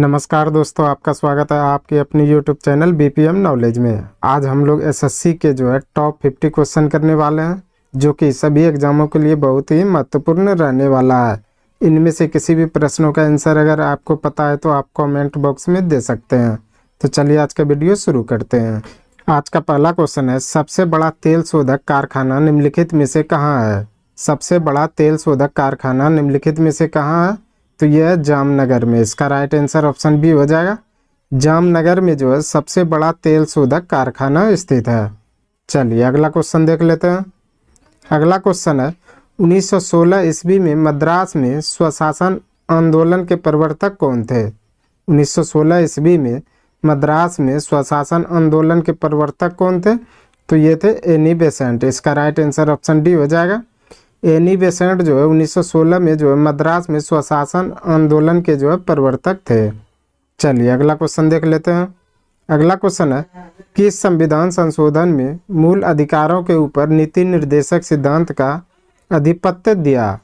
नमस्कार दोस्तों, आपका स्वागत है आपके अपनी यूट्यूब चैनल बीपीएम नॉलेज में। आज हम लोग एसएससी के टॉप 50 क्वेश्चन करने वाले हैं, जो कि सभी एग्जामों के लिए बहुत ही महत्वपूर्ण रहने वाला है। इनमें से किसी भी प्रश्नों का आंसर अगर आपको पता है तो आप कमेंट बॉक्स में दे सकते हैं। तो चलिए आज का वीडियो शुरू करते हैं। आज का पहला क्वेश्चन है, सबसे बड़ा तेल शोधक कारखाना निम्नलिखित में से कहाँ है? सबसे बड़ा तेल शोधक कारखाना निम्नलिखित में से कहाँ है? तो यह है जामनगर में। इसका राइट आंसर ऑप्शन बी हो जाएगा। जामनगर में सबसे बड़ा तेल शोधक कारखाना स्थित है। चलिए अगला क्वेश्चन देख लेते हैं। अगला क्वेश्चन है, 1916 ईस्वी में मद्रास में स्वशासन आंदोलन के प्रवर्तक कौन थे? 1916 ईस्वी में मद्रास में स्वशासन आंदोलन के प्रवर्तक कौन थे? तो ये थे एनी बेसेंट। इसका राइट आंसर ऑप्शन डी हो जाएगा। एनी बेसेंट 1916 में मद्रास में स्वशासन आंदोलन के प्रवर्तक थे। चलिए अगला क्वेश्चन देख लेते हैं। अगला क्वेश्चन है, किस संविधान संशोधन में मूल अधिकारों के ऊपर नीति निर्देशक सिद्धांत का आधिपत्य दिया?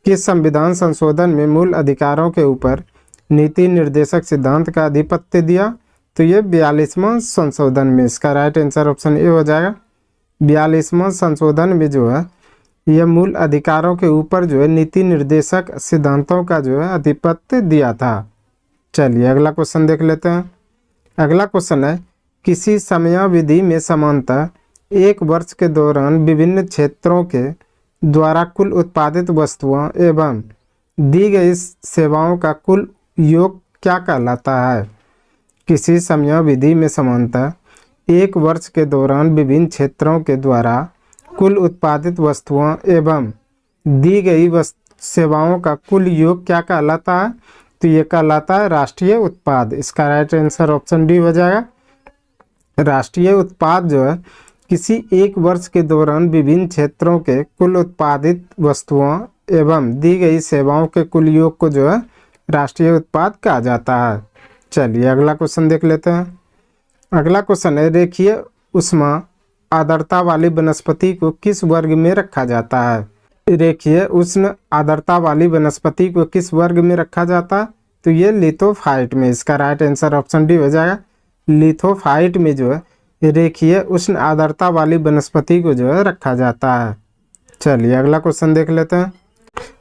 किस संविधान संशोधन में मूल अधिकारों के ऊपर नीति निर्देशक सिद्धांत का आधिपत्य दिया? तो ये 42वां संशोधन में। इसका राइट आंसर ऑप्शन ए हो जाएगा। 42वां संशोधन में यह मूल अधिकारों के ऊपर नीति निर्देशक सिद्धांतों का आधिपत्य दिया था। चलिए अगला क्वेश्चन देख लेते हैं। अगला क्वेश्चन है, किसी समयावधि में सामान्यतः एक वर्ष के दौरान विभिन्न क्षेत्रों के द्वारा कुल उत्पादित वस्तुओं एवं दी गई सेवाओं का कुल योग क्या कहलाता है? किसी समयावधि में सामान्यतः एक वर्ष के दौरान विभिन्न क्षेत्रों के द्वारा कुल उत्पादित वस्तुओं एवं दी गई सेवाओं का कुल योग क्या कहलाता है? तो ये कहलाता है राष्ट्रीय उत्पाद। इसका राइट आंसर ऑप्शन डी हो जाएगा। राष्ट्रीय उत्पाद किसी एक वर्ष के दौरान विभिन्न क्षेत्रों के कुल उत्पादित वस्तुओं एवं दी गई सेवाओं के कुल योग को राष्ट्रीय उत्पाद कहा जाता है। चलिए अगला क्वेश्चन देख लेते हैं। अगला क्वेश्चन है, रेखीय ऊष्मा आर्द्रता वाली वनस्पति को किस वर्ग में रखा जाता है? रेखीय उष्ण आर्द्रता वाली वनस्पति को किस वर्ग में रखा जाता है? तो ये लिथोफाइट में। इसका राइट आंसर ऑप्शन डी हो जाएगा। लिथोफाइट में रेखीय उष्ण आर्द्रता वाली वनस्पति को रखा जाता है। चलिए अगला क्वेश्चन देख लेते हैं।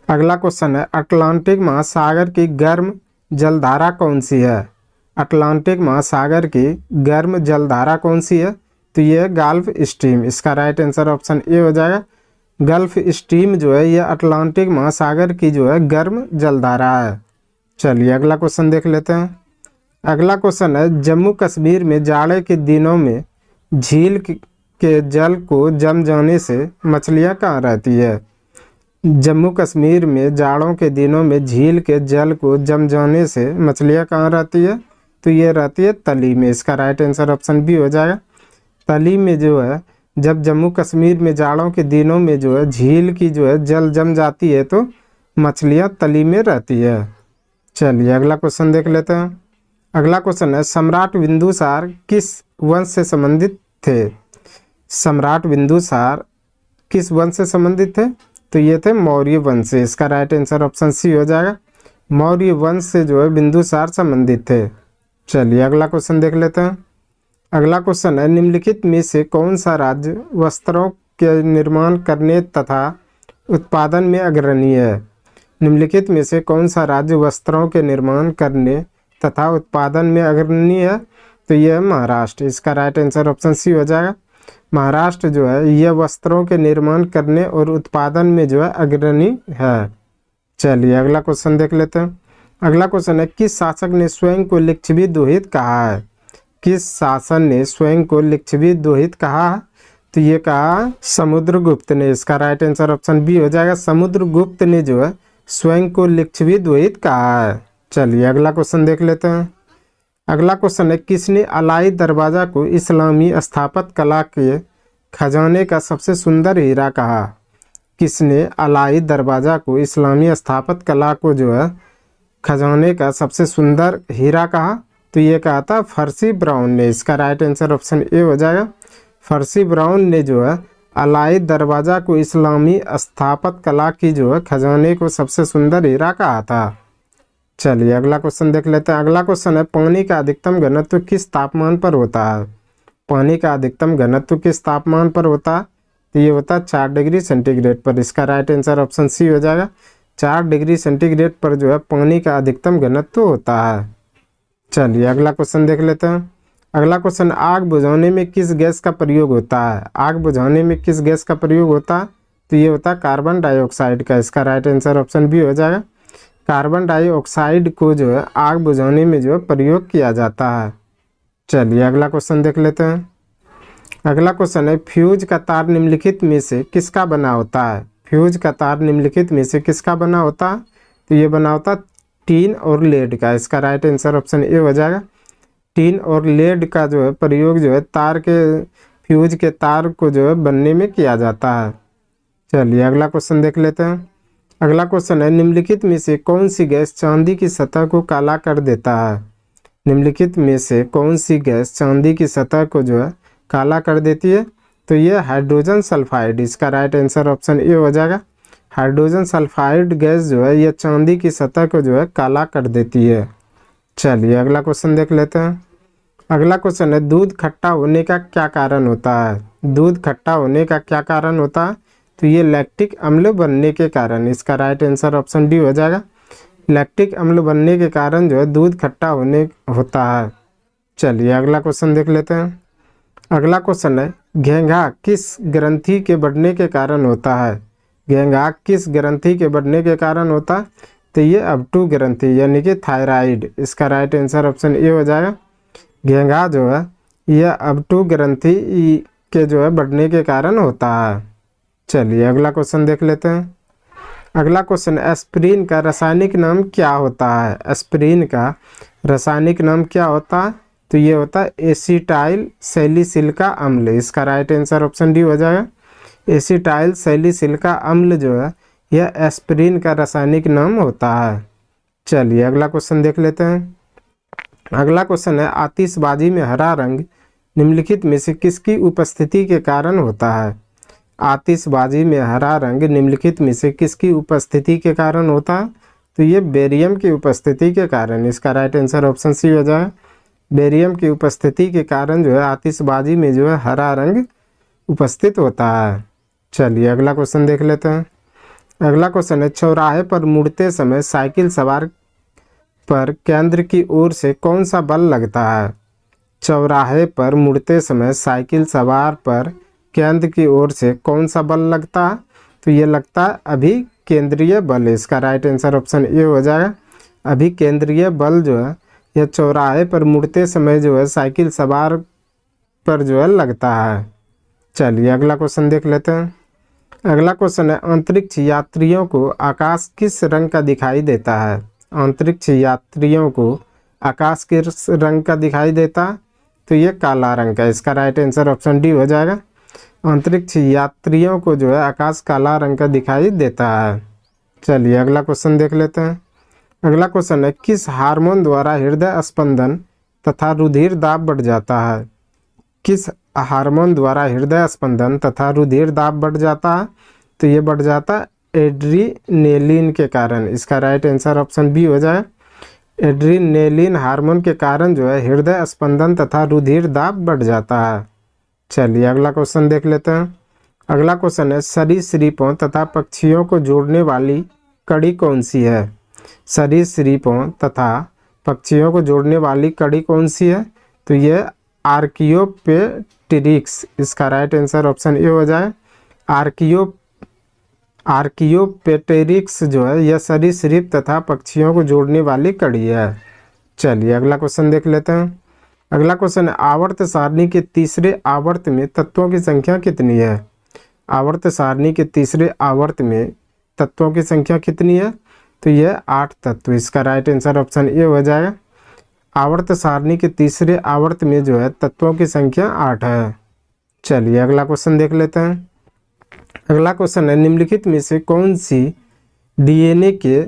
अगला क्वेश्चन है, अटलांटिक महासागर की गर्म जलधारा कौन सी है? अटलांटिक महासागर की गर्म जलधारा कौन सी है? तो ये गल्फ स्ट्रीम। इसका राइट आंसर ऑप्शन ए हो जाएगा। गल्फ स्ट्रीम ये अटलांटिक महासागर की गर्म जलधारा है। चलिए अगला क्वेश्चन देख लेते हैं। अगला क्वेश्चन है, जम्मू कश्मीर में जाड़े के दिनों में झील के जल को जम जाने से मछलियां कहाँ रहती है? जम्मू कश्मीर में जाड़ों के दिनों में झील के जल को जम जाने से मछलियां कहाँ रहती है? तो ये रहती है तली में। इसका राइट आंसर ऑप्शन बी हो जाएगा। तली में जब जम्मू कश्मीर में जाड़ों के दिनों में झील की जल जम जाती है तो मछलियां तली में रहती है। चलिए अगला क्वेश्चन देख लेते हैं। अगला क्वेश्चन है, सम्राट बिंदुसार किस वंश से संबंधित थे? सम्राट बिंदुसार किस वंश से संबंधित थे? तो ये थे मौर्य वंश से। इसका राइट आंसर ऑप्शन सी हो जाएगा। मौर्य वंश से बिंदुसार संबंधित थे। चलिए अगला क्वेश्चन देख लेते हैं। अगला क्वेश्चन है, निम्नलिखित में से कौन सा राज्य वस्त्रों के निर्माण करने तथा उत्पादन में अग्रणी है? निम्नलिखित में से कौन सा राज्य वस्त्रों के निर्माण करने तथा उत्पादन में अग्रणी है? तो यह है महाराष्ट्र। इसका राइट आंसर ऑप्शन सी हो जाएगा। महाराष्ट्र यह वस्त्रों के निर्माण करने और उत्पादन में अग्रणी है। चलिए अगला क्वेश्चन देख लेते हैं। अगला क्वेश्चन है, किस शासक ने स्वयं को लिच्छवी दोहित कहा है? किस शासन ने स्वयं को लिच्छवी दोहित कहा? तो ये कहा समुद्रगुप्त ने। इसका राइट आंसर ऑप्शन बी हो जाएगा। समुद्रगुप्त ने स्वयं को लिच्छवी दोहित कहा है। चलिए अगला क्वेश्चन देख लेते हैं। अगला क्वेश्चन है, किसने अलाई दरवाजा को इस्लामी स्थापत्य कला के खजाने का सबसे सुंदर हीरा कहा? किसने अलाई दरवाजा को इस्लामी स्थापत्य कला को खजाने का सबसे सुंदर हीरा कहा? तो ये कहा था फर्सी ब्राउन ने। इसका राइट आंसर ऑप्शन ए हो जाएगा। फर्सी ब्राउन ने अलाई दरवाजा को इस्लामी स्थापत्य कला की खजाने को सबसे सुंदर हीरा कहा था। चलिए अगला क्वेश्चन देख लेते हैं। अगला क्वेश्चन है, पानी का अधिकतम घनत्व किस तापमान पर होता है? पानी का अधिकतम घनत्व किस तापमान पर होता है? तो ये होता है 4 डिग्री सेंटीग्रेड पर। इसका राइट आंसर ऑप्शन सी हो जाएगा। 4 डिग्री सेंटीग्रेड पर जो है पानी का अधिकतम घनत्व होता है। चलिए अगला क्वेश्चन देख लेते हैं। अगला क्वेश्चन, आग बुझाने में किस गैस का प्रयोग होता है? आग बुझाने में किस गैस का प्रयोग होता है? तो ये होता है कार्बन डाइऑक्साइड का। इसका राइट आंसर ऑप्शन बी हो जाएगा। कार्बन डाइऑक्साइड को जो है आग बुझाने में जो है प्रयोग किया जाता है। चलिए अगला क्वेश्चन देख लेते हैं। अगला क्वेश्चन है, फ्यूज का तार निम्नलिखित में से किसका बना होता है? फ्यूज का तार निम्नलिखित में से किसका बना होता है? तो ये बना होता टीन और लेड का। इसका राइट आंसर ऑप्शन ए हो जाएगा। टीन और लेड का जो है प्रयोग जो है तार के फ्यूज के तार को जो है बनने में किया जाता है। चलिए अगला क्वेश्चन देख लेते हैं। अगला क्वेश्चन है, निम्नलिखित में से कौन सी गैस चांदी की सतह को काला कर देता है? निम्नलिखित में से कौन सी गैस चांदी की सतह को जो है काला कर देती है? तो ये हाइड्रोजन सल्फाइड। इसका राइट आंसर ऑप्शन ए हो जाएगा। हाइड्रोजन सल्फाइड गैस जो है ये चांदी की सतह को जो है काला कर देती है। चलिए अगला क्वेश्चन देख लेते हैं। अगला क्वेश्चन है, दूध खट्टा होने का क्या कारण होता है? दूध खट्टा होने का क्या कारण होता है? तो ये लैक्टिक अम्ल बनने के कारण। इसका राइट आंसर ऑप्शन डी हो जाएगा। लैक्टिक अम्ल बनने के कारण जो है दूध खट्टा होता है। चलिए अगला क्वेश्चन देख लेते हैं। अगला क्वेश्चन है, घेंघा किस ग्रंथि के बढ़ने के कारण होता है? घेंघा किस ग्रंथि के बढ़ने के कारण होता है? तो ये अबटू ग्रंथि यानी कि थायराइड। इसका राइट आंसर ऑप्शन ए हो जाएगा। घेंघा जो है यह अबटू ग्रंथि के जो है बढ़ने के कारण होता है। चलिए अगला क्वेश्चन देख लेते हैं। अगला क्वेश्चन, एस्पिरिन का रासायनिक नाम क्या होता है? एस्पिरिन का रासायनिक नाम क्या होता है? तो ये होता है एसिटाइल सैलिसिलिका अम्ल। इसका राइट आंसर ऑप्शन डी हो जाएगा। एसिटाइल सैलिसिलिका अम्ल जो है यह एस्पिरिन का रासायनिक नाम होता है। चलिए अगला क्वेश्चन देख लेते हैं। अगला क्वेश्चन है, आतिशबाजी में हरा रंग निम्नलिखित में से किसकी उपस्थिति के कारण होता है? आतिशबाजी में हरा रंग निम्नलिखित में से किसकी उपस्थिति के कारण होता है? तो ये बेरियम की उपस्थिति के कारण। इसका राइट आंसर ऑप्शन सी हो जाए। बेरियम की उपस्थिति के कारण जो है आतिशबाजी में जो है हरा रंग उपस्थित होता है। चलिए अगला क्वेश्चन देख लेते हैं। अगला क्वेश्चन है, चौराहे पर मुड़ते समय साइकिल सवार पर केंद्र की ओर से कौन सा बल लगता है? चौराहे पर मुड़ते समय साइकिल सवार पर केंद्र की ओर से कौन सा बल लगता है? तो ये लगता है अभिकेंद्रीय बल। इसका राइट आंसर ऑप्शन ए हो जाएगा। अभिकेंद्रीय बल जो है यह चौराहे पर मुड़ते समय जो है साइकिल सवार पर जो है लगता है। चलिए अगला क्वेश्चन देख लेते हैं। अगला क्वेश्चन है, अंतरिक्ष यात्रियों को आकाश किस रंग का दिखाई देता है? अंतरिक्ष यात्रियों को आकाश किस रंग का दिखाई देता है? तो ये काला रंग का। इसका राइट आंसर ऑप्शन डी हो जाएगा। अंतरिक्ष यात्रियों को जो है आकाश काला रंग का दिखाई देता है। चलिए अगला क्वेश्चन देख लेते हैं। अगला क्वेश्चन है, किस हार्मोन द्वारा हृदय स्पंदन तथा रुधिर दाब बढ़ जाता है? किस हार्मोन द्वारा हृदय स्पंदन तथा रुधिर दाब बढ़ जाता है? तो ये बढ़ जाता है एड्रीनेलिन के कारण। इसका राइट आंसर ऑप्शन बी हो जाए। एड्रीनेलिन हार्मोन के कारण जो है हृदय स्पंदन तथा रुधिर दाब बढ़ जाता है। चलिए अगला क्वेश्चन देख लेते हैं। अगला क्वेश्चन है, सरीसृपों तथा पक्षियों को जोड़ने वाली कड़ी कौन सी है? सरीसृपों तथा पक्षियों को जोड़ने वाली कड़ी कौन सी है? तो ये आर्कियोपेटेरिक्स। इसका राइट आंसर ऑप्शन ए हो जाए। आर्कियोपेटेरिक्स जो है यह सरीसृप तथा पक्षियों को जोड़ने वाली कड़ी है। चलिए अगला क्वेश्चन देख लेते हैं। अगला क्वेश्चन है, आवर्त सारणी के तीसरे आवर्त में तत्वों की संख्या कितनी है? आवर्त सारणी के तीसरे आवर्त में तत्वों की संख्या कितनी है? तो यह 8 तत्व। इसका राइट आंसर ऑप्शन ए हो जाएगा। आवर्त सारणी के तीसरे आवर्त में जो है तत्वों की संख्या 8 है। चलिए अगला क्वेश्चन देख लेते हैं। अगला क्वेश्चन है, निम्नलिखित में से कौन सी डीएनए के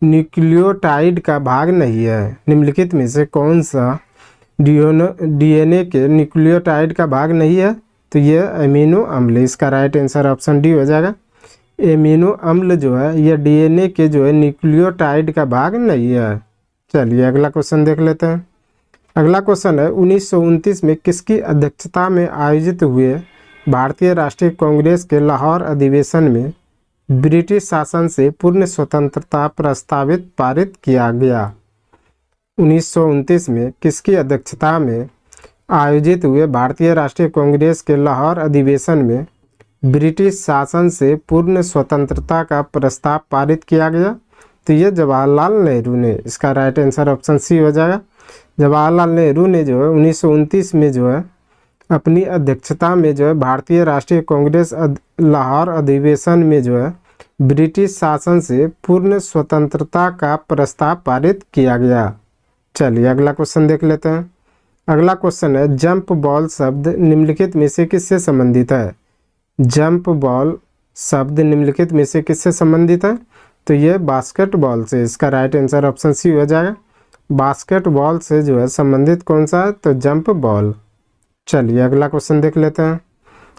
न्यूक्लियोटाइड का भाग नहीं है? निम्नलिखित में से कौन सा डीएनए के न्यूक्लियोटाइड का भाग नहीं है? तो ये एमिनो अम्ल। इसका राइट आंसर ऑप्शन डी हो जाएगा। एमिनो अम्ल जो है यह डीएनए के जो है न्यूक्लियोटाइड का भाग नहीं है। चलिए अगला क्वेश्चन देख लेते हैं। अगला क्वेश्चन है 1929 में किसकी अध्यक्षता में आयोजित हुए भारतीय राष्ट्रीय कांग्रेस के लाहौर अधिवेशन में ब्रिटिश शासन से पूर्ण स्वतंत्रता प्रस्तावित पारित किया गया? 1929 में किसकी अध्यक्षता में आयोजित हुए भारतीय राष्ट्रीय कांग्रेस के लाहौर अधिवेशन में ब्रिटिश शासन से पूर्ण स्वतंत्रता का प्रस्ताव पारित किया गया? तो ये जवाहरलाल नेहरू ने, इसका राइट आंसर ऑप्शन सी हो जाएगा। जवाहरलाल नेहरू ने जो है 1929 में जो है अपनी अध्यक्षता में जो है भारतीय राष्ट्रीय कांग्रेस लाहौर अधिवेशन में जो है ब्रिटिश शासन से पूर्ण स्वतंत्रता का प्रस्ताव पारित किया गया। चलिए अगला क्वेश्चन देख लेते हैं। अगला क्वेश्चन है जंप बॉल शब्द निम्नलिखित में से किससे संबंधित है? जंप बॉल शब्द निम्नलिखित में से किससे संबंधित है? तो ये बास्केटबॉल से, इसका राइट आंसर ऑप्शन सी हो जाएगा। बास्केटबॉल से जो है संबंधित कौन सा है? तो जंप बॉल। चलिए अगला क्वेश्चन देख लेते हैं।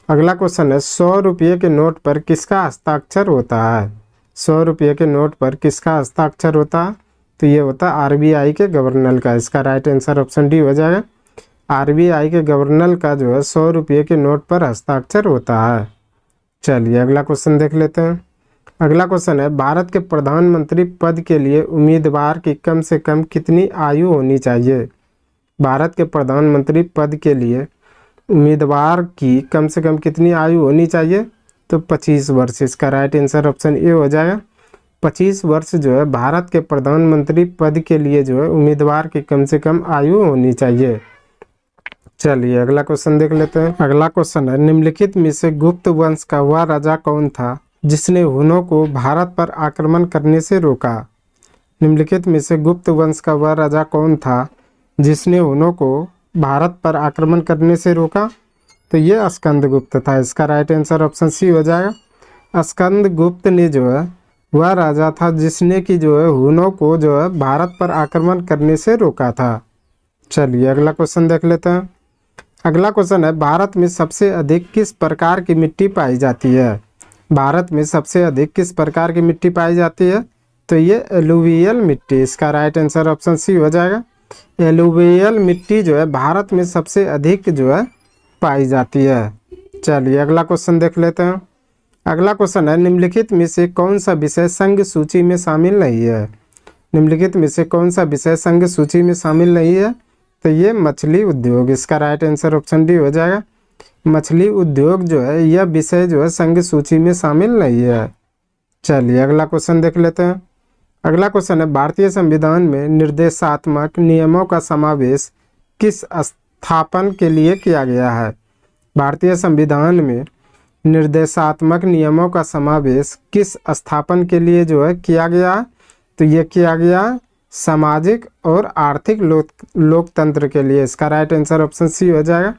अगला क्वेश्चन है 100 रुपये के नोट पर किसका हस्ताक्षर होता है? 100 रुपये के नोट पर किसका हस्ताक्षर होता है? तो ये होता है आरबीआई के गवर्नर का, इसका राइट आंसर ऑप्शन डी हो जाएगा। आरबीआई के गवर्नर का जो है 100 रुपये के नोट पर हस्ताक्षर होता है। चलिए अगला क्वेश्चन देख लेते हैं। अगला क्वेश्चन है भारत के प्रधानमंत्री पद के लिए उम्मीदवार की कम से कम कितनी आयु होनी चाहिए? भारत के प्रधानमंत्री पद के लिए उम्मीदवार की कम से कम कितनी आयु होनी चाहिए? तो 25 वर्ष, इसका राइट आंसर ऑप्शन ए हो जाएगा। 25 वर्ष जो है भारत के प्रधानमंत्री पद के लिए जो है उम्मीदवार की कम से कम आयु होनी चाहिए। चलिए अगला क्वेश्चन देख लेते हैं। अगला क्वेश्चन है निम्नलिखित में से गुप्त वंश का वह राजा कौन था जिसने हुनों को भारत पर आक्रमण करने से रोका? निम्नलिखित में से गुप्त वंश का वह राजा कौन था जिसने हुनों को भारत पर आक्रमण करने से रोका? तो ये स्कंदगुप्त था, इसका राइट आंसर ऑप्शन सी हो जाएगा। स्कंदगुप्त ने जो है वह राजा था जिसने कि जो है हुनों को जो है भारत पर आक्रमण करने से रोका था। चलिए अगला क्वेश्चन देख लेते हैं। अगला क्वेश्चन है भारत में सबसे अधिक किस प्रकार की मिट्टी पाई जाती है? भारत में सबसे अधिक किस प्रकार की मिट्टी पाई जाती है? तो ये एलुवियल मिट्टी, इसका राइट आंसर ऑप्शन सी हो जाएगा। एलुवियल मिट्टी जो है भारत में सबसे अधिक जो है पाई जाती है। चलिए अगला क्वेश्चन देख लेते हैं। अगला क्वेश्चन है निम्नलिखित में से कौन सा विषय संघ सूची में शामिल नहीं है? निम्नलिखित में से कौन सा विषय संघ सूची में शामिल नहीं है? तो ये मछली उद्योग, इसका राइट आंसर ऑप्शन डी हो जाएगा। मछली उद्योग जो है यह विषय जो है संघ सूची में शामिल नहीं है। चलिए अगला क्वेश्चन देख लेते हैं। अगला क्वेश्चन है भारतीय संविधान में निर्देशात्मक नियमों का समावेश किस स्थापन के लिए किया गया है? भारतीय संविधान में निर्देशात्मक नियमों का समावेश किस स्थापन के लिए जो है किया गया? तो ये किया गया सामाजिक और आर्थिक लोकतंत्र के लिए, इसका राइट आंसर ऑप्शन सी हो जाएगा।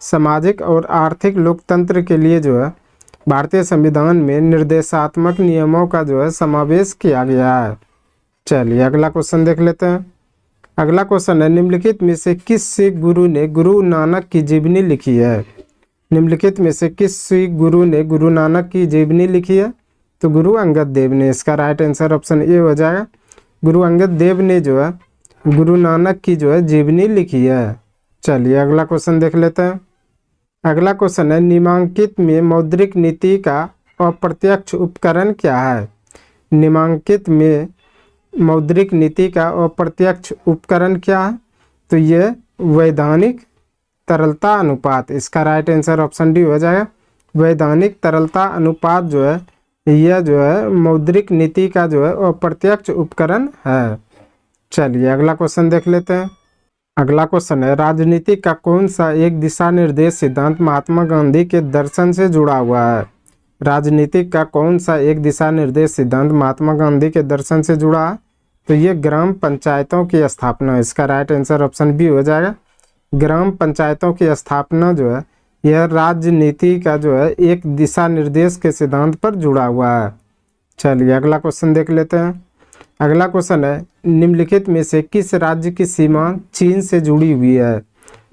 सामाजिक और आर्थिक लोकतंत्र के लिए जो है भारतीय संविधान में निर्देशात्मक नियमों का जो है समावेश किया गया है। चलिए अगला क्वेश्चन देख लेते हैं। अगला क्वेश्चन है निम्नलिखित में से किस सिख गुरु ने गुरु नानक की जीवनी लिखी है? निम्नलिखित में से किस सिख गुरु ने गुरु नानक की जीवनी लिखी है? तो गुरु अंगद देव ने, इसका राइट आंसर ऑप्शन ए हो जाएगा। गुरु अंगद देव ने जो है गुरु नानक की जो है जीवनी लिखी है। चलिए अगला क्वेश्चन देख लेते हैं। अगला क्वेश्चन है निम्नांकित में मौद्रिक नीति का अप्रत्यक्ष उपकरण क्या है? निम्नांकित में मौद्रिक नीति का अप्रत्यक्ष उपकरण क्या है? तो ये वैधानिक तरलता अनुपात, इसका राइट आंसर ऑप्शन डी हो जाएगा। वैधानिक तरलता अनुपात जो है यह जो है मौद्रिक नीति का जो है अप्रत्यक्ष उपकरण है। चलिए अगला क्वेश्चन देख लेते हैं। अगला क्वेश्चन है राजनीति का कौन सा एक दिशा निर्देश सिद्धांत महात्मा गांधी के दर्शन से जुड़ा हुआ है? राजनीति का कौन सा एक दिशा निर्देश सिद्धांत महात्मा गांधी के दर्शन से जुड़ा है? तो ये ग्राम पंचायतों की स्थापना, इसका राइट आंसर ऑप्शन बी हो जाएगा। ग्राम पंचायतों की स्थापना जो है यह राजनीति का जो है एक दिशा निर्देश के सिद्धांत पर जुड़ा हुआ है। चलिए अगला क्वेश्चन देख लेते हैं। अगला क्वेश्चन है निम्नलिखित में से किस राज्य की सीमा चीन से जुड़ी हुई है?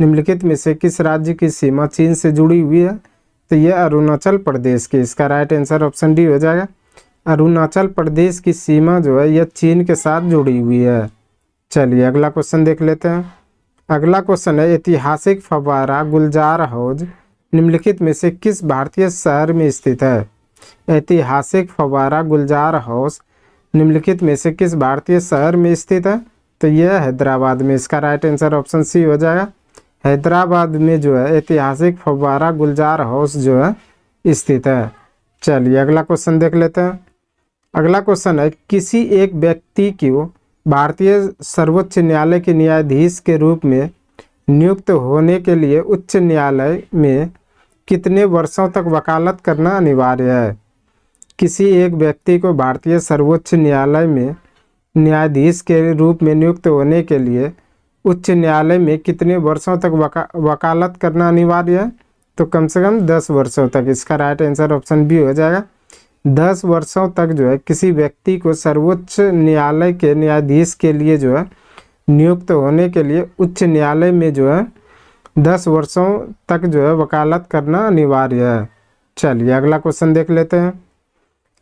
निम्नलिखित में से किस राज्य की सीमा चीन से जुड़ी हुई है? तो यह अरुणाचल प्रदेश की, इसका राइट आंसर ऑप्शन डी हो जाएगा। अरुणाचल प्रदेश की सीमा जो है यह चीन के साथ जुड़ी हुई है। चलिए अगला क्वेश्चन देख लेते हैं। अगला क्वेश्चन है, ऐतिहासिक फव्वारा गुलजार हौज निम्नलिखित में से किस भारतीय शहर में स्थित है? ऐतिहासिक फव्वारा गुलजार हाउस निम्नलिखित में से किस भारतीय शहर में स्थित है? तो यह हैदराबाद में। इसका राइट आंसर ऑप्शन सी हो जाएगा। हैदराबाद में जो है ऐतिहासिक फव्वारा गुलजार हाउस जो है स्थित है। चलिए अगला क्वेश्चन देख लेते हैं। अगला क्वेश्चन है, किसी एक व्यक्ति को भारतीय सर्वोच्च न्यायालय के न्यायाधीश के रूप में नियुक्त होने के लिए उच्च न्यायालय में कितने वर्षों तक वकालत करना अनिवार्य है? किसी एक व्यक्ति को भारतीय सर्वोच्च न्यायालय में न्यायाधीश के रूप में नियुक्त होने के लिए उच्च न्यायालय में कितने वर्षों तक वकालत करना अनिवार्य है? तो कम से कम 10 वर्षों तक। इसका राइट आंसर ऑप्शन बी हो जाएगा। 10 वर्षों तक जो है किसी व्यक्ति को सर्वोच्च न्यायालय के न्यायाधीश के लिए जो है नियुक्त होने के लिए उच्च न्यायालय में जो है 10 वर्षों तक जो है वकालत करना अनिवार्य है। चलिए अगला क्वेश्चन देख लेते हैं।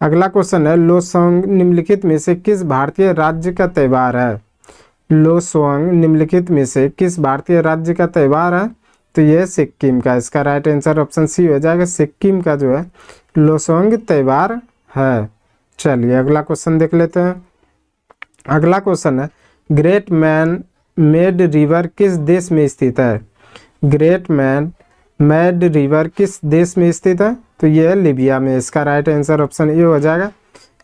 अगला क्वेश्चन है, लोसोंग निम्नलिखित में से किस भारतीय राज्य का त्यौहार है? लोसोंग निम्नलिखित में से किस भारतीय राज्य का त्यौहार है? तो यह सिक्किम का। इसका राइट आंसर ऑप्शन सी हो जाएगा। सिक्किम का जो है लोसोंग त्यौहार है। चलिए अगला क्वेश्चन देख लेते हैं। अगला क्वेश्चन है, ग्रेट मैन मेड रिवर किस देश में स्थित है? ग्रेट मैन मेड रिवर किस देश में स्थित है? तो यह है लीबिया में। इसका राइट आंसर ऑप्शन ए हो जाएगा।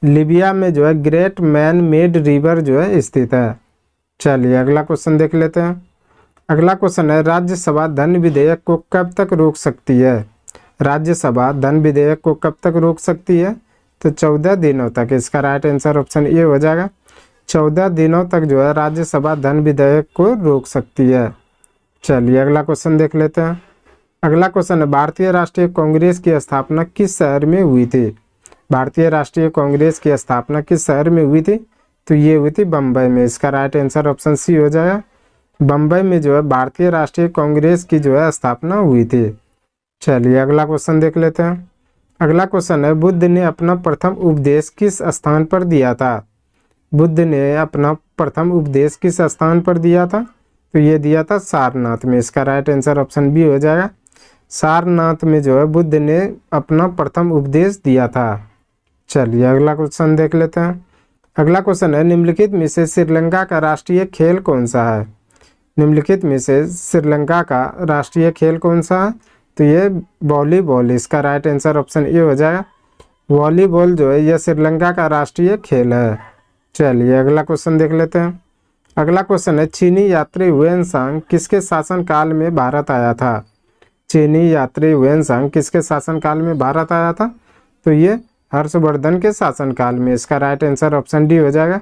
लीबिया में जो है ग्रेट मैन मेड रिवर जो है स्थित है। चलिए अगला क्वेश्चन देख लेते हैं। अगला क्वेश्चन है, राज्यसभा धन विधेयक को कब तक रोक सकती है? राज्यसभा धन विधेयक को कब तक रोक सकती है? तो 14 दिनों तक। इसका राइट आंसर ऑप्शन ए हो जाएगा। 14 दिनों तक जो है राज्यसभा धन विधेयक को रोक सकती है। चलिए अगला क्वेश्चन देख लेते हैं। अगला क्वेश्चन है, भारतीय राष्ट्रीय कांग्रेस की स्थापना किस शहर में हुई थी? भारतीय राष्ट्रीय कांग्रेस की स्थापना किस शहर में हुई थी? तो ये हुई थी बम्बई में। इसका राइट आंसर ऑप्शन सी हो जाएगा। बम्बई में जो है भारतीय राष्ट्रीय कांग्रेस की जो है स्थापना हुई थी। चलिए अगला क्वेश्चन देख लेते हैं। अगला क्वेश्चन है, बुद्ध ने अपना प्रथम उपदेश किस स्थान पर दिया था? बुद्ध ने अपना प्रथम उपदेश किस स्थान पर दिया था? तो ये दिया था सारनाथ में। इसका राइट आंसर ऑप्शन बी हो जाएगा। सारनाथ में जो है बुद्ध ने अपना प्रथम उपदेश दिया था। चलिए अगला क्वेश्चन देख लेते हैं। अगला क्वेश्चन है, निम्नलिखित में से श्रीलंका का राष्ट्रीय खेल कौन सा है? निम्नलिखित में से श्रीलंका का राष्ट्रीय खेल कौन सा है? तो ये वॉलीबॉल। इसका राइट आंसर ऑप्शन ए हो जाएगा। वॉलीबॉल जो है यह श्रीलंका का राष्ट्रीय खेल है। चलिए अगला क्वेश्चन देख लेते हैं। अगला क्वेश्चन है, चीनी यात्री हुएनसांग किसके शासनकाल में भारत आया था? चीनी यात्री हुएनसांग किसके शासनकाल में भारत आया था? तो ये हर्षवर्धन के शासनकाल में। इसका राइट आंसर ऑप्शन डी हो जाएगा।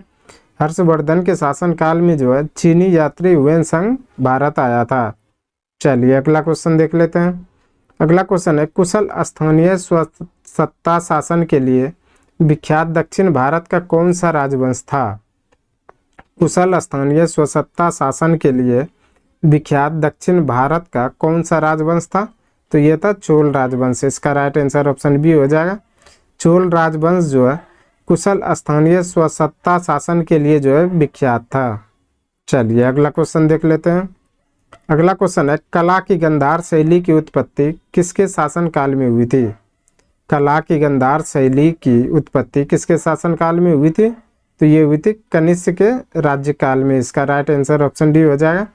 हर्षवर्धन के शासनकाल में जो है चीनी यात्री हुएनसांग भारत आया था। चलिए अगला क्वेश्चन देख लेते हैं। अगला क्वेश्चन है, कुशल स्थानीय स्वसत्ता शासन के लिए विख्यात दक्षिण भारत का कौन सा राजवंश था? कुशल स्थानीय स्वसत्ता शासन के लिए विख्यात दक्षिण भारत का कौन सा राजवंश था? तो यह था चोल राजवंश। इसका राइट आंसर ऑप्शन बी हो जाएगा। चोल राजवंश जो है कुशल स्थानीय स्वसत्ता शासन के लिए जो है विख्यात था। चलिए अगला क्वेश्चन देख लेते हैं। अगला क्वेश्चन है, कला की गंधार शैली की उत्पत्ति किसके शासनकाल में हुई थी? कला की गंधार शैली की उत्पत्ति किसके शासनकाल में हुई थी? तो ये हुई थी कनिष्क के राज्यकाल में। इसका राइट आंसर ऑप्शन डी हो जाएगा।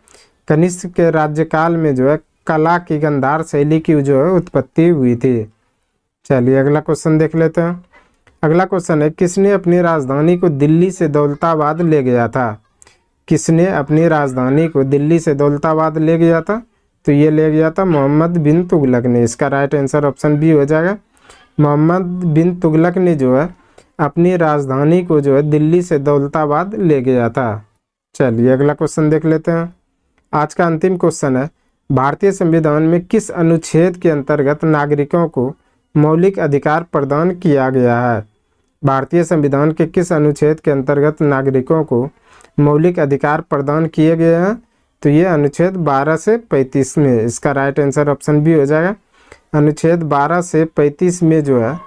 कनिष्क के राज्यकाल में जो है कला की गंधार शैली की जो है उत्पत्ति हुई थी। चलिए अगला क्वेश्चन देख लेते हैं। अगला क्वेश्चन है, किसने अपनी राजधानी को दिल्ली से दौलताबाद ले गया था? किसने अपनी राजधानी को दिल्ली से दौलताबाद ले गया था? तो ये ले गया था मोहम्मद बिन तुगलक ने। इसका राइट आंसर ऑप्शन बी हो जाएगा। मोहम्मद बिन तुगलक ने जो है अपनी राजधानी को जो है दिल्ली से दौलताबाद ले गया था। चलिए अगला क्वेश्चन देख लेते हैं। आज का अंतिम क्वेश्चन है, भारतीय संविधान में किस अनुच्छेद के अंतर्गत नागरिकों को मौलिक अधिकार प्रदान किया गया है? भारतीय संविधान के किस अनुच्छेद के अंतर्गत नागरिकों को मौलिक अधिकार प्रदान किए गए हैं? तो ये अनुच्छेद 12 से 35 में। इसका राइट आंसर ऑप्शन बी हो जाएगा। अनुच्छेद 12 से 35 में जो है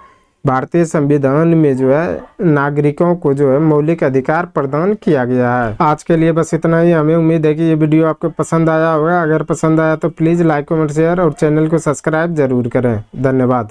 भारतीय संविधान में जो है नागरिकों को जो है मौलिक अधिकार प्रदान किया गया है। आज के लिए बस इतना ही। हमें उम्मीद है कि ये वीडियो आपको पसंद आया होगा। अगर पसंद आया तो प्लीज़ लाइक कमेंट शेयर और चैनल को सब्सक्राइब जरूर करें। धन्यवाद।